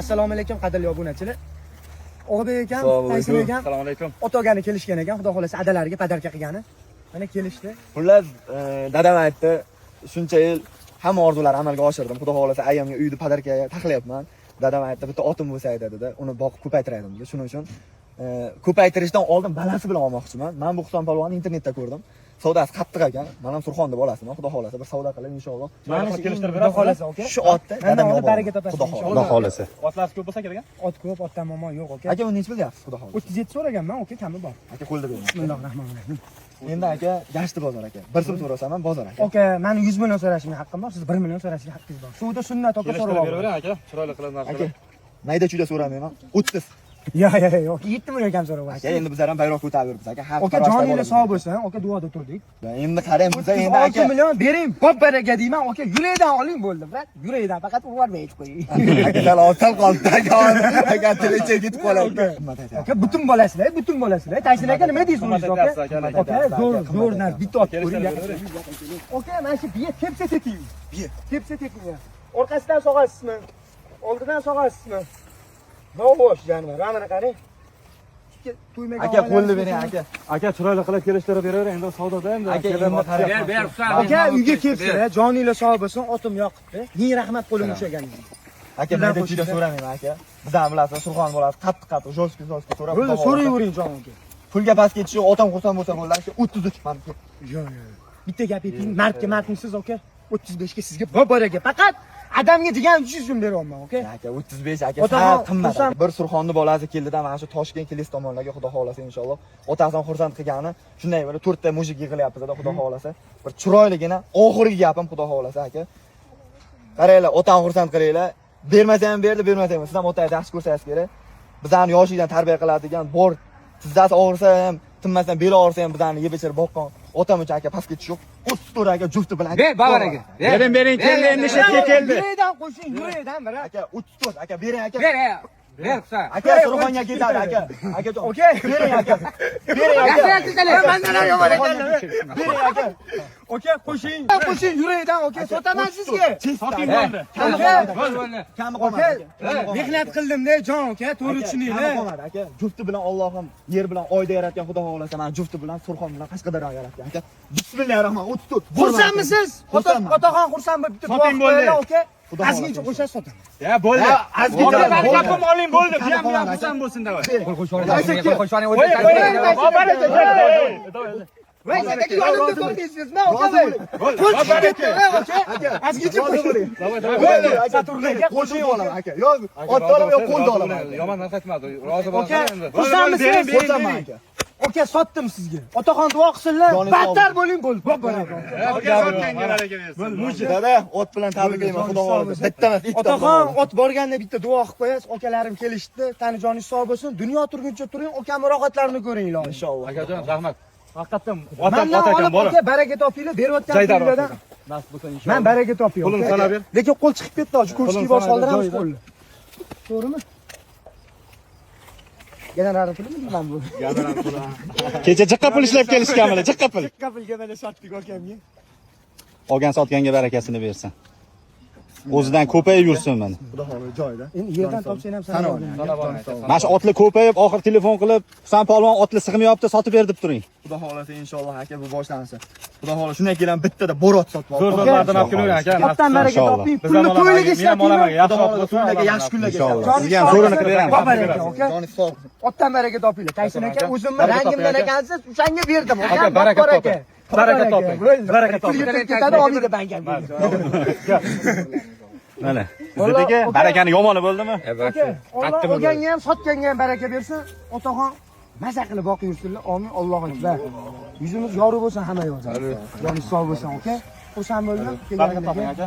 Assalomu alaykum qadrli obunachilar. Og'bek ekan, Tayson ekan. Assalomu alaykum. Otogani kelishgan ekan, xudo xolasa adalariga padarka qilgani. Mana kelishdi. Xullas, dadam aytdi, shuncha yil hamma orzularni amalga oshirdim. Xudo xolasa ayamga uyni padarkaga taxlayapman. Dadam aytdi, bitta otim bo'lsa aytadi-da, uni boqib ko'paytiraydim dedi. Shuning uchun ko'paytirishdan oldin balansi bilan olmoqchiman. Men bu Husan polvonni internetda ko'rdim. Savdosi qattiq ekan. Men ham Surxon deb olasiman. Xudo xolasa bir savdo qilib inshaalloh. Mana kelishtirib berasiz. Xudo xolasa, aka. Shu otda dadamga baraka topasiz inshaalloh. Xudo xolasa. Otlar ko'p bo'lsa kerak. Ot ko'p, otdan momo yo'q, aka. Aka, uni necha bilyapsiz, xudo xolasa? 37 so'raganman, aka, kami bor. Aka, qo'lda bering. Bismillahirrohmanirrohim. Endi aka, gashti bozor aka. 1 so'm so'rasam ham bozor aka. Aka, meni 100 million so'rashimga haqqim bor, siz 1 million so'rashingga haqqingiz bor. Suvda sunnat aka so'rab oling. aka. Chiroyli qilib narsalar. Aka, mayda chuyda so'ramayman. 30. Yo'q, 7 million kam so'rab Aka, endi bizlar ham bayroq ko'tarib aka. Aka, joningiz sog' bo'lsin, aka, duoda turdik. Endi qarang, biz endi aka 6 million bering, pop baraka deyman, aka, yurakdan oling bo'ldi, brat. Yurakdan faqat uvarmay aytib qo'ying. Aka, sal qoldi aka. Aka, tilicha ketib qoladi. Aka, butun bo'lasizlar. Tayson aka nima deysiz o'zingiz, aka? Aka, zo'r narsa, bitta ot ko'ring. Aka, mana shu biya tepsa teking. Tepsa teking. Orqasidan sog'asizmi? Oldidan sog'asizmi? Novosh janvar, mana qarang. Aka, qo'lni bering aka. Aka, chiroyli qilib kelishtirib beravering. Endi savdoda endi. Aka, endi qarang. Ber, Husan. Aka, uyga kelibsiz, joninglar sog' bo'lsin, otim yoqibdi. Ming rahmat qo'lim ushlaganingiz. Aka, mayda chuyda so'ramayman aka. Bizdan bilasiz, Surxon bo'lasiz, qattiq, jo'shki so'rab. Bo'ldi, so'rayvering jon aka. Pulga pastga tushish, otam xursand bo'lsa bo'ldi aka. 33 manimga. Yo'q. Bitta gap ayting, mardmisiz aka? 35 ga sizga bor-baraga. Faqat adamga degan 300 so'm beryapman, aka. Aka, 35 aka. Qimmat. Bir Surxonni bolasi keldida mana shu Toshkent Kelis tomonlarga xudo xolasa inshaalloh. Otasini xursand qilgani, shunday bir 4 ta mujik yig'ilyapti-da xudo xolasa. Bir chiroyligina oxirgi gapim xudo xolasa aka. Qaranglar, otani xursand qilinglar. Bermasa ham berdi, bermasa ham. Siz ham otani yaxshi ko'rsangiz kerak. Bizlarni yoshlikdan tarbiya qiladigan bor, tizzasi og'risa ham, tinmasdan beli og'risa ham bizlarni yeb ichirib boqqan. Otam uchun aka pastga tushib, 34 aka jufti bilan. Ber, bavaraga. Bering, keldi, endi shetga keldi. Yurakdan qo'shing, yurakdan bir. Aka, 34 aka, bering aka. Ber, ber, Husan. Aka, Surxonga ketadi aka. Akajon. Okey. Bering aka. Bering aka. Mandalar yomon ekanlar. Bering aka. Okey, qo'shing. Qo'shing yurakdan, okey, sotaman sizga. Soting bo'ldi. Bo'ldi. Kami qolmadi aka. Mehnat qildim-da, jon aka, to'g'ri Kami tushuninglar. qolmadi aka. Jufti bilan Allohim yer bilan oyda yaratgan xudo xolasa mana jufti bilan Surxon bilan Qashqadaryo yaratgan aka. Bismillahirrohmanirrohim 34. Xursandmisiz? Otaxon xursand bo'lib bitta Soting bo'ldi. aka. Xudo Azgincha qo'shasiz sotaman. Ya, bo'ldi. Azgincha Barkam oling, bo'ldi. Bu ham Husan bo'lsin davay. Qo'y qo'shani Voy, aka, yonimda ko'rdingizmi, aka? Qo'l aka. Azgincha qo'shing. Saturnaga qo'shing olaman aka. Yo'q, otni olaman, yo'q qo'lda olaman. Yomon narsa aytmadi. Rozi bo'lsa endi. Xursandmisiz? Xursandman aka. Aka, sotdim sizga. Otaxon duo qilsinlar. Battar bo'ling, bo'l. Aka, sotganga baraka bersin. Dada, ot bilan tabriklayman xudo xolasa. Bitta emas, ikkita. Otaxon ot borganda bitta duo qilib qo'yasiz. Akalarim kelishdi. Tani joningiz sog' bo'lsin. Dunyo turguncha turing, ukam rohatlarini ko'ring ilohim. Inshaalloh. Akajon, rahmat. Haqiqatan Mendan olib aka baraka topinglar, berayotgan pullardan. Nasib bo'lsa inshaalloh. Men baraka topayman. Qo'lini sanab ber. Lekin qo'l chiqib ketdi, hozir ko'chki bosh oldiramiz qo'lni. To'g'rimi? General pulimi deyman bu? Kecha jiqqa pul ishlab kelishganmilar, jiqqa pul. Jiqqa pulga mana sotdik akamga. Olgan sotganga barakasini bersin. O'zidan ko'payib yursin mana. Xudo xolasa joyida. Endi yerdan topsang ham sana olaman. Mana shu otli ko'payib, oxir telefon qilib, Husan polvon otli sig'mayapti, sotib ber deb turing. Xudo xolasa inshaalloh aka bu boshlansin. Xudo xolasa shundan keyin bittada borot sotib oldim. Zo'r-zo'rlardan olib kelavering aka. Otdan baraka Inshaalloh. toping, Biz ham pulni olaman. to'yliga Men ham olaman. ishlating. Yaxshi Xudo xolasa to'ylarga yaxshi kunlarga. Inshaalloh. Sizga ham zo'rini qilib beramiz. Baraka, aka. Joningiz sog'. Otdan baraka topinglar. Tayson aka, o'zimni rangimdan ekansiz, o'shanga berdim. Aka, baraka toping. Baraka toping. Baraka toping. Pulga ketadi, oliyda bangam. Mana. Bizdagi barakani yomoni bo'ldimi? Alloh olganga ham, sotganga ham baraka bersin. Otaxon maza qilib boqib yursinlar. Amin. Allohu akbar. Yuzimiz yorug' bo'lsin hamma yo'q. Joningiz sog' bo'lsin, aka. Xursand bo'ldim. Baraka toping aka.